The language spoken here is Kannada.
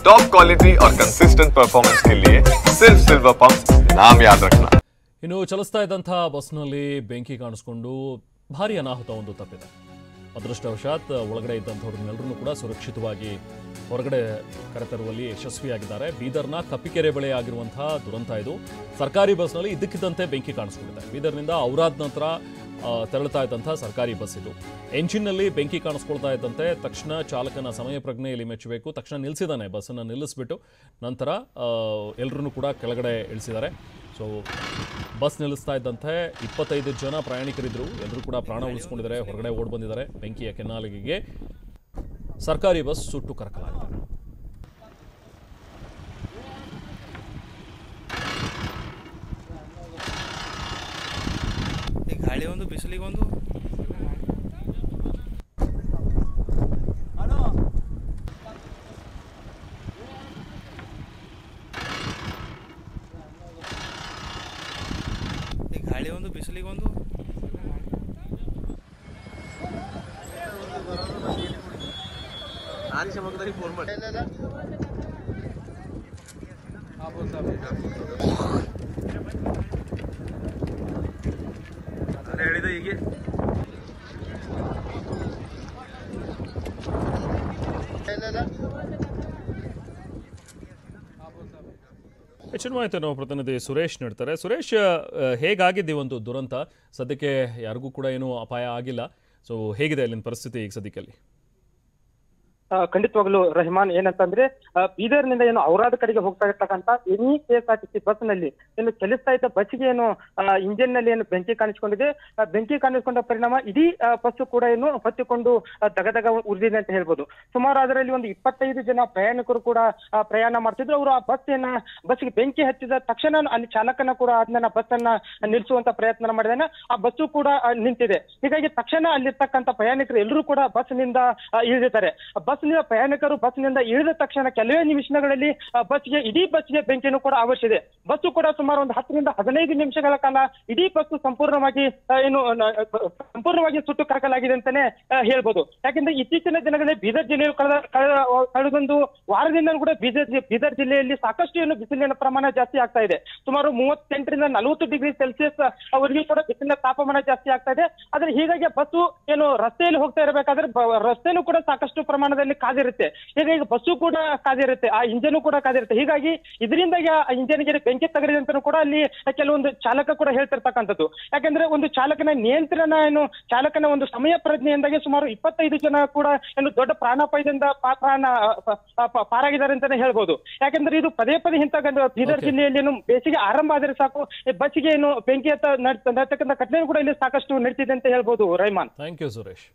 टॉप क्वालिटी और कंसिस्टेंट परफॉर्मेंस के लिए सिर्फ सिल्वर पंप नाम याद रखना। ಇನ್ನು ಚಲಿಸ್ತಾ ಇದ್ದಂಥ ಬಸ್ನಲ್ಲಿ ಬೆಂಕಿ ಕಾಣಿಸ್ಕೊಂಡು ಭಾರಿ ಅನಾಹುತ ತಪ್ಪಿದೆ. ಅದೃಷ್ಟವಶಾತ್ ಒಳಗಡೆ ಇದ್ದಂಥವ್ರನ್ನೆಲ್ಲರೂ ಕೂಡ ಸುರಕ್ಷಿತವಾಗಿ ಹೊರಗಡೆ ಕರೆತರುವಲ್ಲಿ ಯಶಸ್ವಿಯಾಗಿದ್ದಾರೆ. ಬೀದರ್ನ ಕಪ್ಪಿಕೆರೆ ಬಳಿ ಆಗಿರುವಂತಹ ದುರಂತ ಇದು. ಸರ್ಕಾರಿ ಬಸ್ನಲ್ಲಿ ಇದ್ದಕ್ಕಿದ್ದಂತೆ ಬೆಂಕಿ ಕಾಣಿಸ್ಕೊಂಡಿದೆ. ಬೀದರ್ನಿಂದ ಔರಾದ್ ನಂತರ ತೆರಳುತ್ತಾ ಇದ್ದಂಥ ಸರ್ಕಾರಿ ಬಸ್ ಇದು. ಎಂಜಿನ್ನಲ್ಲಿ ಬೆಂಕಿ ಕಾಣಿಸ್ಕೊಳ್ತಾ ಇದ್ದಂತೆ ತಕ್ಷಣ ಚಾಲಕನ ಸಮಯ ಪ್ರಜ್ಞೆಯಲ್ಲಿ ಮೆಚ್ಚಬೇಕು. ತಕ್ಷಣ ನಿಲ್ಲಿಸಿದ್ದಾನೆ, ಬಸ್ಸನ್ನು ನಿಲ್ಲಿಸ್ಬಿಟ್ಟು ನಂತರ ಎಲ್ಲರೂ ಕೂಡ ಕೆಳಗಡೆ ಇಳಿಸಿದ್ದಾರೆ. ಸೊ ಬಸ್ ನಿಲ್ಲಿಸ್ತಾ ಇದ್ದಂತೆ 25 ಜನ ಪ್ರಯಾಣಿಕರಿದ್ದರು. ಎಲ್ಲರೂ ಕೂಡ ಪ್ರಾಣ ಉಳಿಸ್ಕೊಂಡಿದ್ದಾರೆ, ಹೊರಗಡೆ ಓಡ್ ಬಂದಿದ್ದಾರೆ. ಬೆಂಕಿಯ ಕೆನ್ನಾಲಿಗೆಗೆ ಸರ್ಕಾರಿ ಬಸ್ ಸುಟ್ಟು ಕರಕಲಾಗಿದೆ. ಗಾಳಿ ಒಂದು ಬಿಸಿಲಿಗೆ ಒಂದು ಗಾಳಿ ಒಂದು ಬಿಸಿಲಿಗೆ ಒಂದು ಫೋನ್ ಮಾಡಿ ಹೇಳಿದ ಹೀಗೆ ಹೆಚ್ಚಿನ ಮಾಹಿತಿ ನಾವು ಪ್ರತಿನಿಧಿ ಸುರೇಶ್ ನೀಡ್ತಾರೆ. ಸುರೇಶ್, ಹೇಗಾಗಿದೆ ಒಂದು ದುರಂತ? ಸದ್ಯಕ್ಕೆ ಯಾರಿಗೂ ಕೂಡ ಏನೂ ಅಪಾಯ ಆಗಿಲ್ಲ. ಸೊ ಹೇಗಿದೆ ಅಲ್ಲಿನ ಪರಿಸ್ಥಿತಿ ಈಗ ಸದ್ಯಕ್ಕೆ? ಖಂಡಿತವಾಗ್ಲೂ ರೆಹಮಾನ್, ಏನಂತಂದ್ರೆ ಬೀದರ್ನಿಂದ ಏನು ಔರಾದ್ ಕಡೆಗೆ ಹೋಗ್ತಾ ಇರ್ತಕ್ಕಂಥ ಎನಿ KSRTC ಬಸ್ ನಲ್ಲಿ ಏನು ಚಲಿಸ್ತಾ ಇದ್ದ ಬಸ್ಗೆ ಏನು ಇಂಜಿನ್ ನಲ್ಲಿ ಏನು ಬೆಂಕಿ ಕಾಣಿಸ್ಕೊಂಡಿದೆ. ಬೆಂಕಿ ಕಾಣಿಸ್ಕೊಂಡ ಪರಿಣಾಮ ಇಡೀ ಬಸ್ ಕೂಡ ಏನು ಹೊತ್ತಿಕೊಂಡು ದಗದಗ ಉರಿದಿದೆ ಅಂತ ಹೇಳ್ಬೋದು. ಸುಮಾರು ಅದರಲ್ಲಿ ಒಂದು 25 ಜನ ಪ್ರಯಾಣಿಕರು ಕೂಡ ಪ್ರಯಾಣ ಮಾಡ್ತಿದ್ರು. ಅವರು ಆ ಬಸ್ಗೆ ಬೆಂಕಿ ಹಚ್ಚಿದ ತಕ್ಷಣ ಅಲ್ಲಿ ಚಾಲಕನ ಕೂಡ ಅದನ್ನ ಬಸ್ ಅನ್ನ ನಿಲ್ಲಿಸುವಂತ ಪ್ರಯತ್ನ ಮಾಡಿದಾನೆ. ಆ ಬಸ್ಸು ಕೂಡ ನಿಂತಿದೆ. ಹೀಗಾಗಿ ತಕ್ಷಣ ಅಲ್ಲಿರ್ತಕ್ಕಂಥ ಪ್ರಯಾಣಿಕರು ಎಲ್ಲರೂ ಕೂಡ ಬಸ್ ನಿಂದ ಇಳಿದಿದ್ದಾರೆ. ಪ್ರಯಾಣಿಕರು ಬಸ್ ನಿಂದ ಇಳಿದ ತಕ್ಷಣ ಕೆಲವೇ ನಿಮಿಷಗಳಲ್ಲಿ ಇಡೀ ಬಸ್ಗೆ ಬೆಂಕಿಯನ್ನು ಕೂಡ ಆವರಿಸಿದೆ. ಬಸ್ಸು ಕೂಡ ಸುಮಾರು ಒಂದು 10 ರಿಂದ 15 ನಿಮಿಷಗಳ ಕಾಲ ಇಡೀ ಬಸ್ಸು ಸಂಪೂರ್ಣವಾಗಿ ಸುಟ್ಟು ಕರಕಲಾಗಿದೆ ಅಂತಾನೆ ಹೇಳ್ಬೋದು. ಯಾಕೆಂದ್ರೆ ಇತ್ತೀಚಿನ ದಿನಗಳಲ್ಲಿ ಬೀದರ್ ಜಿಲ್ಲೆಯಲ್ಲಿ ಕಳೆದೊಂದು ವಾರದಿಂದ ಕೂಡ ಬೀದರ್ ಜಿಲ್ಲೆಯಲ್ಲಿ ಸಾಕಷ್ಟು ಏನು ಬಿಸಿಲಿನ ಪ್ರಮಾಣ ಜಾಸ್ತಿ ಆಗ್ತಾ ಇದೆ. ಸುಮಾರು 38 ರಿಂದ 40 ಡಿಗ್ರಿ ಸೆಲ್ಸಿಯಸ್ ಅವರಿಗೂ ಕೂಡ ಬಿಸಿಲಿನ ತಾಪಮಾನ ಜಾಸ್ತಿ ಆಗ್ತಾ ಇದೆ. ಆದ್ರೆ ಹೀಗಾಗಿ ಬಸ್ಸು ಏನು ರಸ್ತೆಯಲ್ಲಿ ಹೋಗ್ತಾ ಇರಬೇಕಾದ್ರೆ ರಸ್ತೆನೂ ಕೂಡ ಸಾಕಷ್ಟು ಪ್ರಮಾಣದಲ್ಲಿ ಕಾದಿರುತ್ತೆ. ಹೀಗಾಗಿ ಬಸ್ಸು ಕೂಡ ಕಾದಿರುತ್ತೆ, ಆ ಇಂಜನ್ ಕೂಡ ಕಾದಿರುತ್ತೆ. ಹೀಗಾಗಿ ಇದರಿಂದಾಗಿ ಆ ಇಂಜನ್ಗೆ ಬೆಂಕಿ ತಗಲಿದೆ ಅಂತ ಕೂಡ ಅಲ್ಲಿ ಕೆಲವೊಂದು ಚಾಲಕ ಕೂಡ ಹೇಳ್ತಿರ್ತಕ್ಕಂಥದ್ದು. ಯಾಕಂದ್ರೆ ಒಂದು ಚಾಲಕನ ನಿಯಂತ್ರಣ ಚಾಲಕನ ಒಂದು ಸಮಯ ಪ್ರಜ್ಞೆಯಿಂದಾಗಿ ಸುಮಾರು 25 ಜನ ಕೂಡ ದೊಡ್ಡ ಪ್ರಾಣಾಪಾಯದಿಂದ ಪಾರಾಗಿದ್ದಾರೆ ಅಂತಾನೆ ಹೇಳ್ಬೋದು. ಯಾಕಂದ್ರೆ ಇದು ಪದೇ ಇಂಥ ಬೀದರ್ ಜಿಲ್ಲೆಯಲ್ಲಿ ಬೇಸಿಗೆ ಆರಂಭ ಆದ್ರೆ ಸಾಕು ಬಸ್ಸಿಗೆ ಬೆಂಕಿ ನಡತಕ್ಕಂಥ ಘಟನೆ ಕೂಡ ಇಲ್ಲಿ ಸಾಕಷ್ಟು ನಡೀತಿದೆ ಅಂತ ಹೇಳ್ಬೋದು. ರೈಮಾನ್, ಥ್ಯಾಂಕ್ ಯು ಸುರೇಶ್.